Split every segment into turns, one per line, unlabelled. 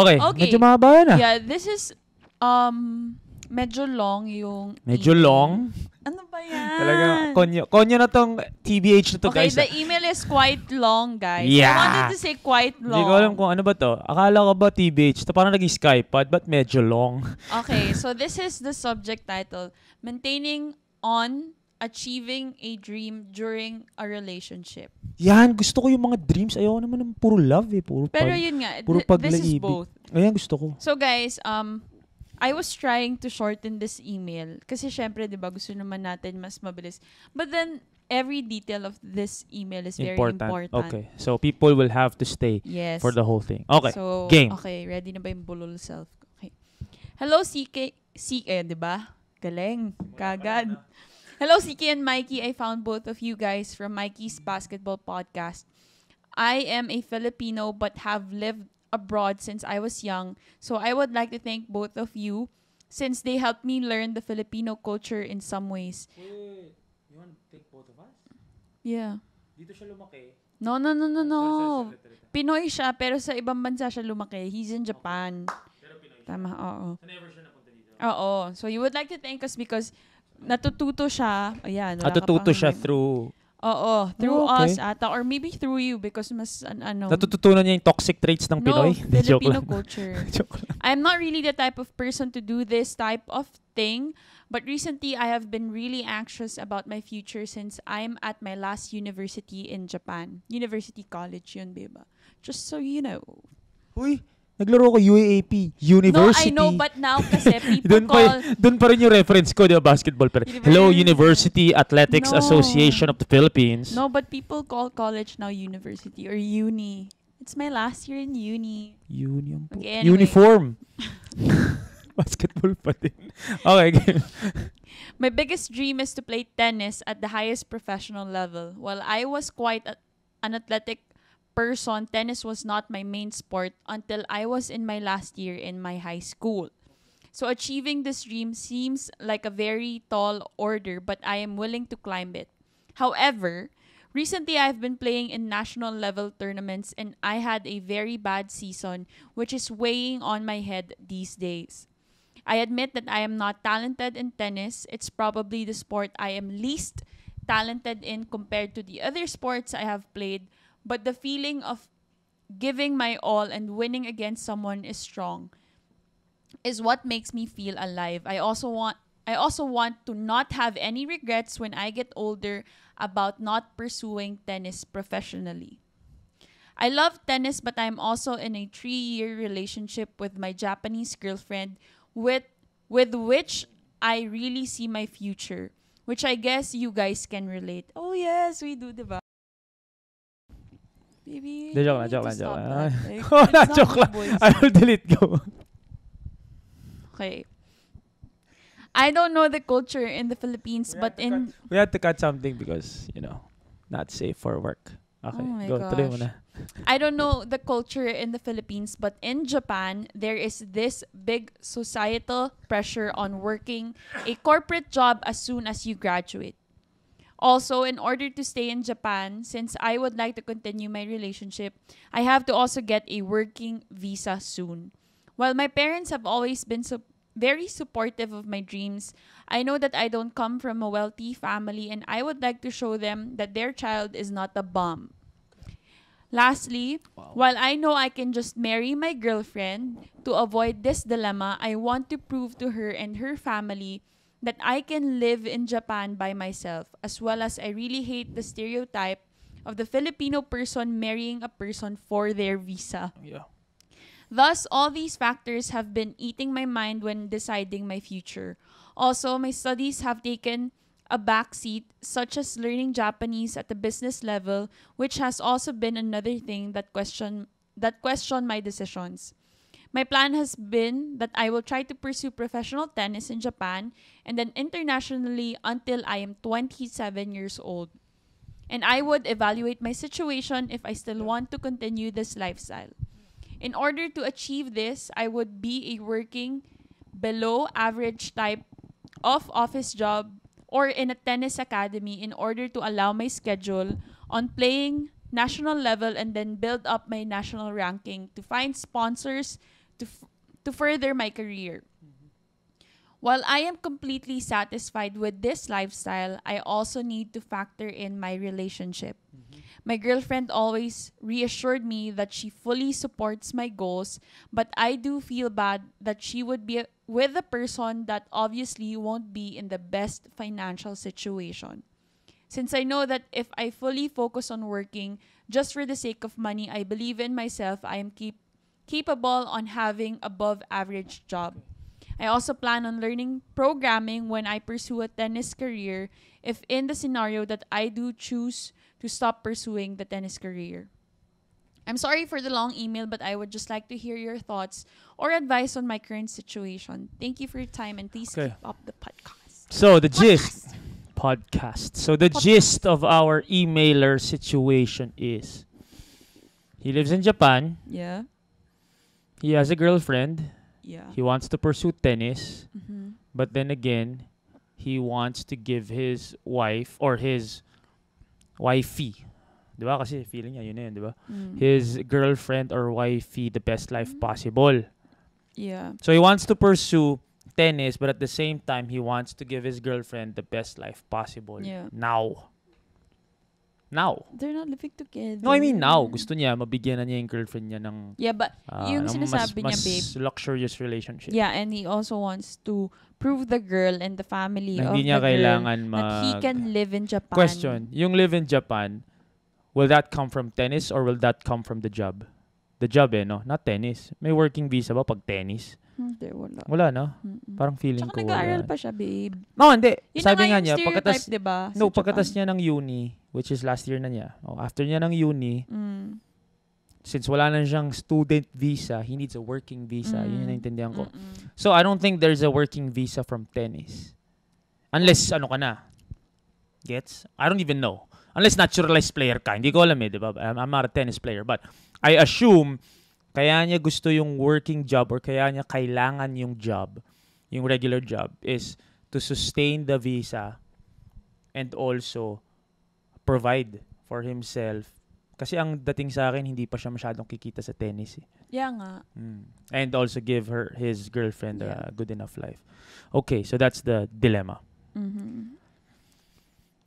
Okay. Medyo mahaba na.
Yeah, this is medyo long yung
Medyo
email.
long?
Ano ba yan?
Talaga, konyo na tong TBH na to,
okay,
guys.
the email is quite long, guys.
Yeah.
I wanted to say quite long.
Hindi ko alam kung ano ba to. Akala ko ba TBH? Ito parang naging Skypod, but medyo long.
Okay, so this is the subject title. Maintaining on achieving a dream during a relationship.
Yan, gusto ko yung mga dreams. Ayoko naman ng puro love eh.
Pero yun nga,
puro
this is both.
Ayan, gusto ko.
So guys, I was trying to shorten this email kasi syempre, 'di ba, gusto naman natin mas mabilis. But then every detail of this email is very important.
Okay. So people will have to stay for the whole thing. Okay.
So,
game.
Okay, ready na ba yung bulol self? Okay. Hello CK, 'di ba? Galing. Kagad. Hello CK and Mikey. I found both of you guys from Mikey's basketball podcast. I am a Filipino but have lived abroad since I was young. So I would like to thank both of you since they helped me learn the Filipino culture in some ways.
Wait. You want to thank both of us?
Yeah.
Dito siya lumaki?
No.
Sorry.
Pinoy siya pero sa ibang bansa siya lumaki. He's in Japan.
Pero Pinoy siya.
Tama, oo.
So never siya napunta dito?
Oo. So you would like to thank us because natututo siya. Ayan.
Natututo siya through...
Oo, through us ata or maybe through you because mas
natututunan niya yung toxic traits ng Pinoy?
Filipino culture. I'm not really the type of person to do this type of thing, but recently I have been really anxious about my future since I'm at my last university in Japan. University college yun, diba? Just so you know.
Uy, naglaro ko UAAP, University.
No, I know, but now kasi people call...
Doon pa rin yung reference ko, di ba, basketball. Pero, hello, University Athletics Association of the Philippines.
No, but people call college now university or uni. It's my last year in uni.
Okay, anyway. Uniform. Basketball pa din. Okay, game.
My biggest dream is to play tennis at the highest professional level. While I was quite an athletic person, tennis was not my main sport until I was in my last year in my high school. So achieving this dream seems like a very tall order, but I am willing to climb it. However, recently I've been playing in national level tournaments and I had a very bad season, which is weighing on my head these days. I admit that I am not talented in tennis. It's probably the sport I am least talented in compared to the other sports I have played. But the feeling of giving my all and winning against someone is strong, is what makes me feel alive. I also want to not have any regrets when I get older about not pursuing tennis professionally. I love tennis, but I'm also in a 3-year relationship with my Japanese girlfriend with which I really see my future, which I guess you guys can relate. Oh yes, we do, diba? Baby,
joke lang.
Joke lang.
I will delete go.
Okay. I don't know the culture in the Philippines,
we had to cut something because, not safe for work. Okay,
oh my
go. Tuloy mo na.
I don't know the culture in the Philippines, but in Japan, there is this big societal pressure on working a corporate job as soon as you graduate. Also, in order to stay in Japan, since I would like to continue my relationship, I have to also get a working visa soon. While my parents have always been very supportive of my dreams, I know that I don't come from a wealthy family and I would like to show them that their child is not a bum. Lastly, while I know I can just marry my girlfriend, to avoid this dilemma, I want to prove to her and her family that I can live in Japan by myself, as well as I really hate the stereotype of the Filipino person marrying a person for their visa.
Yeah.
Thus, all these factors have been eating my mind when deciding my future. Also, my studies have taken a backseat, such as learning Japanese at the business level, which has also been another thing that question my decisions. My plan has been that I will try to pursue professional tennis in Japan and then internationally until I am 27 years old. And I would evaluate my situation if I still want to continue this lifestyle. In order to achieve this, I would be a working below average type of office job or in a tennis academy in order to allow my schedule on playing national level and then build up my national ranking to find sponsors to further my career. While I am completely satisfied with this lifestyle, I also need to factor in my relationship. My girlfriend always reassured me that she fully supports my goals, but I do feel bad that she would be with a person that obviously won't be in the best financial situation. Since I know that if I fully focus on working just for the sake of money, I believe in myself, I am capable on having above average job. I also plan on learning programming when I pursue a tennis career if in the scenario that I do choose to stop pursuing the tennis career. I'm sorry for the long email, but I would just like to hear your thoughts or advice on my current situation. Thank you for your time and please
Okay.
keep up the podcast.
So the gist podcast. So the gist of our emailer situation is he lives in Japan.
Yeah.
He has a girlfriend.
Yeah.
He wants to pursue tennis,
Mm-hmm.
but then again, he wants to give his wife or his wifey, di ba? Kasi feeling niya yun na yun, di ba? His girlfriend or wifey the best life possible.
Yeah.
So he wants to pursue tennis, but at the same time, he wants to give his girlfriend the best life possible.
Yeah.
Now.
They're not living together.
No, I mean now. Gusto niya, mabigyan na niya yung girlfriend niya ng
Yeah, but yung
ng
sinasabi niya, babe.
mas luxurious relationship.
Yeah, and he also wants to prove the girl and the family
Na
of
hindi niya
the girl
kailangan
that he can live in Japan.
Question, yung live in Japan, will that come from tennis or will that come from the job? The job no? Not tennis. May working visa ba pag tennis?
Hindi, wala.
Wala, no?
Mm-mm.
Parang feeling
Tsaka
ko
nag-aaral
wala.
pa siya, babe.
No, hindi.
Yun
Sabi nga
yung
niya,
stereotype, diba?
No,
Sa
pagkatas
Japan.
niya ng uni, which is last year na niya. After niya ng uni,
Mm.
since wala na siyang student visa, he needs a working visa. Yun yung naintindihan ko.
Mm-mm.
So, I don't think there's a working visa from tennis. Unless, ano ka na? Gets? I don't even know. Unless naturalized player ka. Hindi ko alam di ba? I'm not a tennis player. But, I assume, kaya niya gusto yung working job or kaya niya kailangan yung job, yung regular job, is to sustain the visa and also provide for himself. Kasi ang dating sa akin, hindi pa siya masyadong kikita sa tennis.
Yeah nga.
And also give his girlfriend
Yeah.
a good enough life. Okay, so that's the dilemma.
Mm-hmm.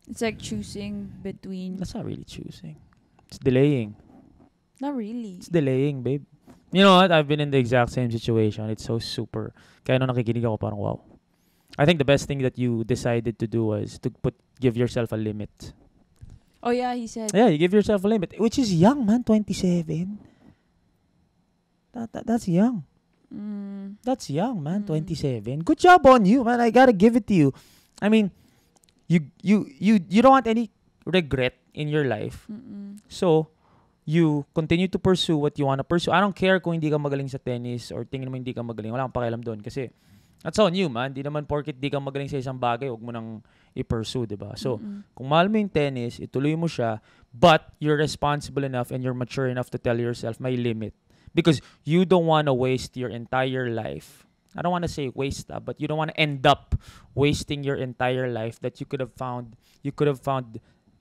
It's like choosing between...
That's not really choosing. It's delaying.
Not really.
It's delaying, babe. You know what? I've been in the exact same situation. It's so super. Kaya nung nakikinig ako, parang wow. I think the best thing that you decided to do was to give yourself a limit.
Oh yeah, he said.
Yeah, you give yourself a limit. Which is young, man. 27. That's young. That's young, man. 27. Good job on you, man. I gotta give it to you. I mean, you don't want any regret in your life. So, you continue to pursue what you want to pursue. I don't care kung hindi ka magaling sa tennis or tingin mo hindi ka magaling. Wala kang pakialam doon kasi that's on you, man. Di naman porket di ka magaling sa isang bagay, huwag mo nang i-pursue, diba? So, kung mahal mo yung tennis, ituloy mo siya, but you're responsible enough and you're mature enough to tell yourself, may limit. Because you don't want to waste your entire life. I don't want to say waste, but you don't want to end up wasting your entire life that you could have found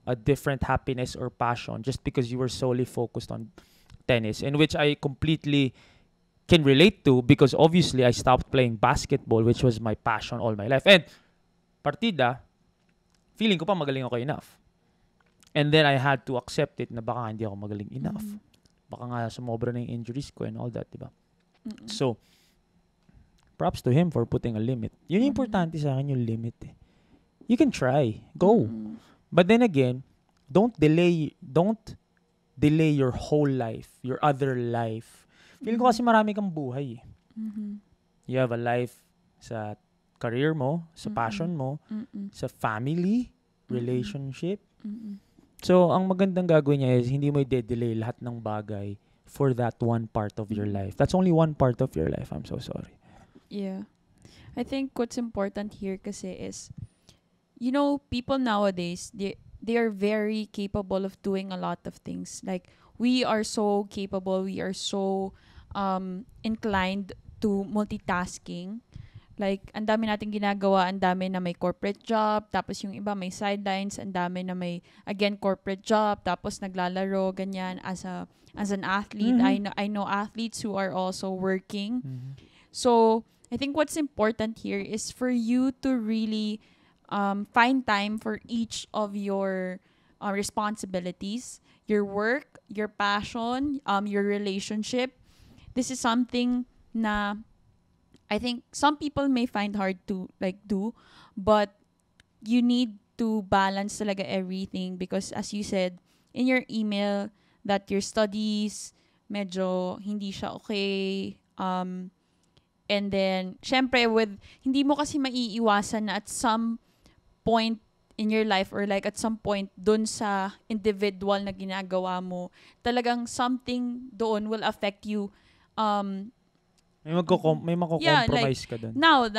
a different happiness or passion just because you were solely focused on tennis, in which I completely can relate to because obviously I stopped playing basketball, which was my passion all my life. And partida, feeling ko pa magaling ako enough. And then I had to accept it na baka hindi ako magaling enough. Baka nga sumobra na yung injuries ko and all that, diba? So, props to him for putting a limit. Yun yung importante sa akin, yung limit eh. You can try. Go. But then again, don't delay your whole life, your other life. Feeling ko kasi marami kang buhay. You have a life sa career mo, sa passion mo, sa family, relationship. So, ang magandang gagawin niya is hindi mo i-delay lahat ng bagay for that one part of your life. That's only one part of your life. I'm so sorry.
Yeah. I think what's important here kasi is, you know, people nowadays, they are very capable of doing a lot of things. Like, we are so capable, we are so inclined to multitasking. Like, ang dami nating ginagawa, ang dami na may corporate job, tapos yung iba may sidelines, ang dami na may, again, corporate job, tapos naglalaro, ganyan, as an athlete. I know athletes who are also working. So, I think what's important here is for you to really find time for each of your responsibilities, your work, your passion, your relationship. This is something na I think some people may find hard to like do, but you need to balance talaga everything because as you said in your email that your studies medyo hindi siya okay, and then syempre with hindi mo kasi maiiwasan na at some point in your life or like at some point dun sa individual na ginagawa mo, talagang something doon will affect you.
May mako-compromise ka dun.
Now,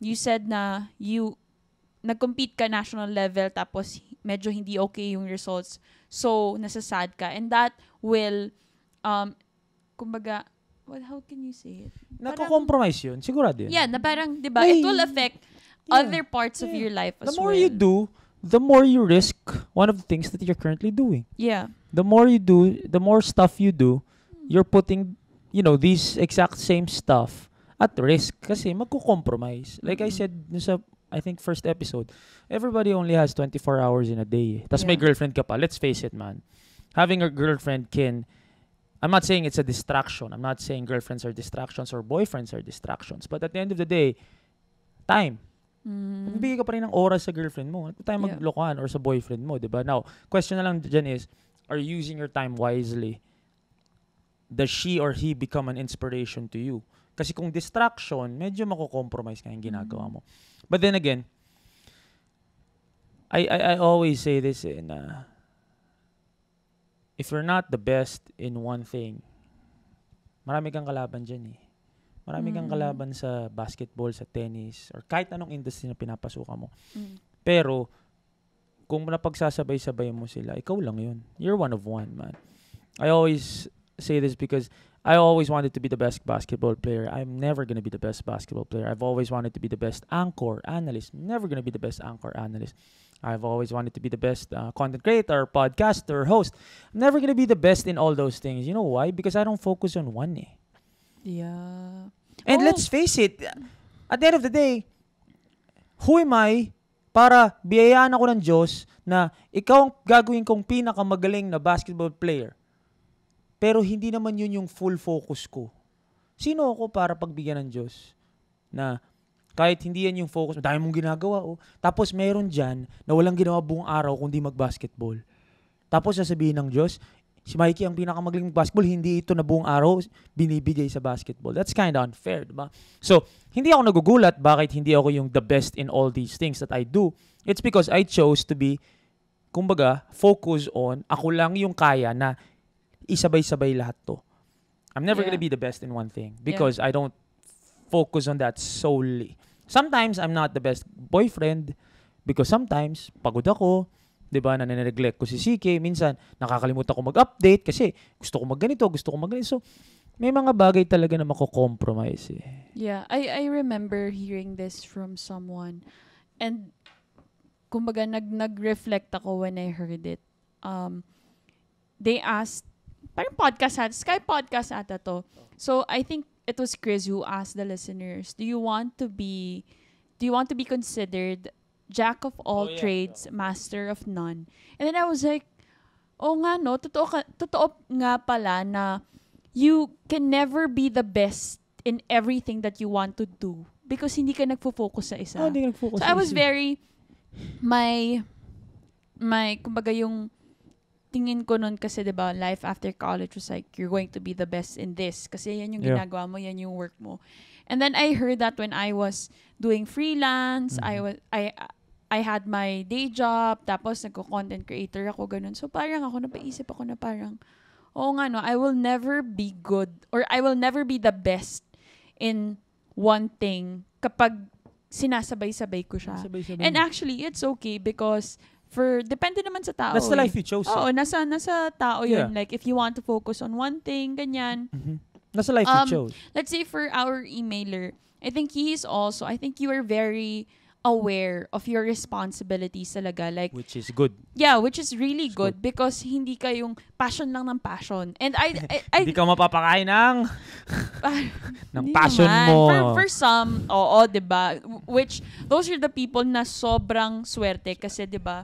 you said na you nag-compete ka national level tapos medyo hindi okay yung results. So, nasasad ka. And that will, kumbaga, how can you say it?
Nako-compromise yun. Sigurado yun.
Yeah, na parang, di ba, it will affect other parts of your life as well.
The more you do, the more you risk one of the things that you're currently doing.
Yeah.
The more you do, the more stuff you do, you're putting these exact same stuff at risk kasi magko-compromise. Like I said sa, I think, first episode, everybody only has 24 hours in a day. Tas may girlfriend ka pa. Let's face it, man. Having a girlfriend I'm not saying it's a distraction. I'm not saying girlfriends are distractions or boyfriends are distractions. But at the end of the day, time. Magbibigay ka pa rin ng oras sa girlfriend mo. At tayo maglokohan or sa boyfriend mo, diba? Now, question na lang dyan is, are you using your time wisely? Does she or he become an inspiration to you? Kasi kung distraction, medyo mako-compromise ka yung ginagawa mo. But then again, I always say this if you're not the best in one thing, marami kang kalaban dyan eh. Marami kang kalaban sa basketball, sa tennis, or kahit anong industry na pinapasukan mo. Pero, kung napagsasabay-sabay mo sila, ikaw lang yun. You're one of one, man. I always say this because I always wanted to be the best basketball player. I'm never going to be the best basketball player. I've always wanted to be the best anchor analyst. Never going to be the best anchor analyst. I've always wanted to be the best content creator, podcaster, host. I'm never going to be the best in all those things. You know why? Because I don't focus on one eh.
Yeah.
And let's face it, at the end of the day, who am I para biyayaan ako ng Diyos na ikaw ang gagawin kong pinakamagaling na basketball player? Pero hindi naman yun yung full focus ko. Sino ako para pagbigyan ng Diyos? Na kahit hindi yan yung focus, dahil mong ginagawa. Oh. Tapos meron dyan na walang ginawa buong araw kundi mag-basketball. Tapos sasabihin ng Diyos, si Mikey ang pinakamagaling basketball, hindi ito na buong araw binibigay sa basketball. That's kind of unfair, diba? So, hindi ako nagugulat bakit hindi ako yung the best in all these things that I do. It's because I chose to be, kumbaga, focus on, ako lang yung kaya na isabay-sabay lahat to. I'm never gonna be the best in one thing because I don't focus on that solely. Sometimes, I'm not the best boyfriend because sometimes, pagod ako, diba, nanineglect ko si CK. Minsan, nakakalimutan ko mag-update kasi gusto ko magganito, gusto ko magganito. So, may mga bagay talaga na mako-compromise eh.
Yeah, I remember hearing this from someone. And, kumbaga, nag-reflect ako when I heard it. They asked, parang podcast Sky podcast ata to. So, I think it was Chris who asked the listeners, do you want to be considered Jack of all trades, master of none? And then I was like, oh nga no, totoo nga pala na you can never be the best in everything that you want to do because hindi ka nagfo-focus sa isa.
Hindi nagfo-focus
so I was very, my kumbaga yung tingin ko nun kasi, diba, life after college was like, you're going to be the best in this. Kasi yan yung ginagawa mo, yan yung work mo. And then I heard that when I was doing freelance, I had my day job, tapos nagko-content creator ako, ganun. So parang napaisip ako na parang, oo nga no, I will never be good, or I will never be the best in one thing kapag sinasabay-sabay ko siya. And actually, it's okay because depende naman sa tao.
That's the life you chose.
Oo, nasa tao yun. Like, if you want to focus on one thing, ganyan.
Nasa life it shows.
Let's say for our emailer, I think you are very aware of your responsibilities talaga. Like,
Which is good.
yeah, which is really good because hindi ka yung passion lang ng passion. And
Hindi ka mapapakain ng
Hindi
passion
naman.
mo.
For some, oo, 'di ba? Which those are the people na sobrang swerte kasi 'di ba?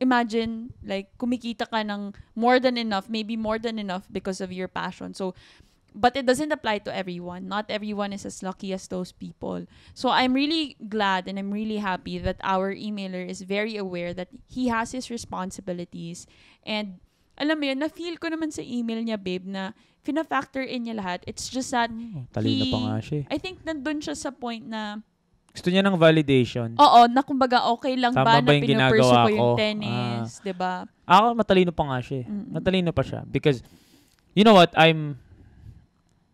Imagine like kumikita ka ng more than enough, maybe more than enough because of your passion. So but it doesn't apply to everyone. Not everyone is as lucky as those people. So I'm really glad and I'm really happy that our emailer is very aware that he has his responsibilities. And alam mo yun, na-feel ko naman sa email niya, babe, na fina-factor in niya lahat. It's just that
talino pa nga siya.
I think nandun siya sa point na
gusto niya ng validation.
oo, na kumbaga okay lang
Tama
ba
ba
na
yung
pinupursue
ginagawa
ko yung
ko?
tennis, 'di ba?
Ako, matalino pa nga siya. Matalino pa siya. Because, you know what,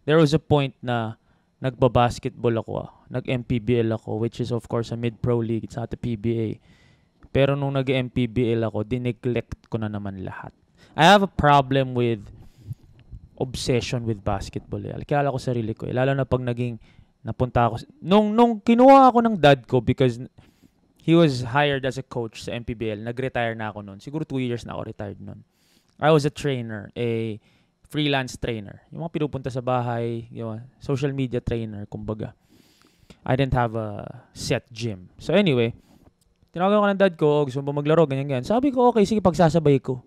there was a point na nagbabasketball ako. Nag-MPBL ako, which is of course a mid-pro league. It's not a PBA. Pero nung nag-MPBL ako, dineglect ko na naman lahat. I have a problem with obsession with basketball. Kilala ko sarili ko. Lalo na pag napunta ako. Nung kinuha ako ng dad ko because he was hired as a coach sa MPBL, nag-retire na ako noon. Siguro 2 years na ako retired noon. I was a trainer, a freelance trainer. Yung mga pinupunta sa bahay, yung social media trainer, kumbaga. I didn't have a set gym. So anyway, tinawagan ko ng dad ko, gusto mo ba maglaro, ganyan. Sabi ko, okay, sige, pagsasabay ko.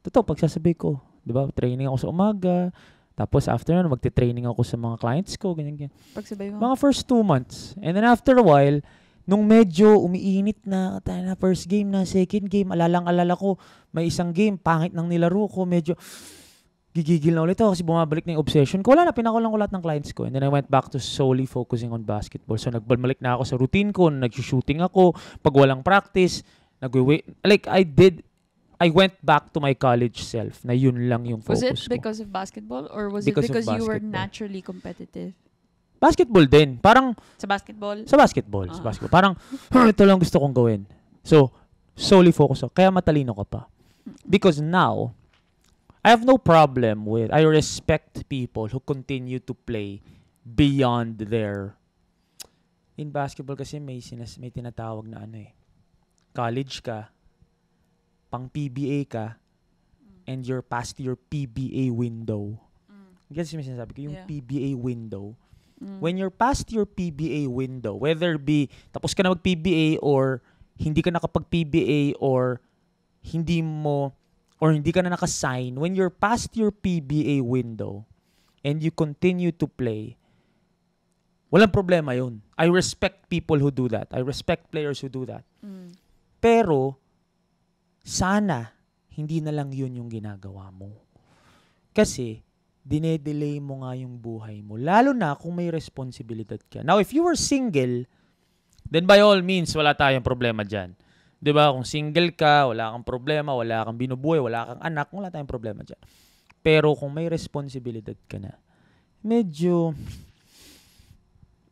Totoo, pagsasabay ko. Diba? Training ako sa umaga. Tapos after nun, magte-training ako sa mga clients ko, ganyan.
Pagsabay mo.
Mga first 2 months. And then after a while, nung medyo umiinit na, tayo na first game na, second game, alala ko, may isang game, pangit ng nilaro ko, medyo gigigil na ulit ako kasi bumabalik na yung obsession ko. Wala na, pinakulang ko lahat ng clients ko. And then I went back to solely focusing on basketball. So nagbalik na ako sa routine ko, nag-shooting ako, pag walang practice, I went back to my college self na yun lang yung focus ko.
Was it because of basketball or was
Because
it because
of
you were
basketball.
naturally competitive?
Basketball din. Parang,
Sa basketball?
sa basketball. Parang, ito lang gusto kong gawin. So, solely focus ako. Kaya matalino ka pa. Because now, I have no problem with, I respect people who continue to play beyond their, in basketball kasi may tinatawag na college ka, pang PBA ka, and you're past your PBA window. Kasi may sinasabi ko, yung PBA window. When you're past your PBA window, whether be tapos ka na mag-PBA or hindi ka nakapag-PBA or hindi ka na nakasign, when you're past your PBA window and you continue to play, walang problema yun. I respect people who do that. I respect players who do that. Pero, sana, hindi na lang yun yung ginagawa mo. Kasi, dinedelay mo nga yung buhay mo. Lalo na kung may responsibilidad ka. Now, if you were single, then by all means, wala tayong problema dyan. Diba? Kung single ka, wala kang problema, wala kang binubuhay, wala kang anak, wala tayong problema dyan. Pero kung may responsibilidad ka na, medyo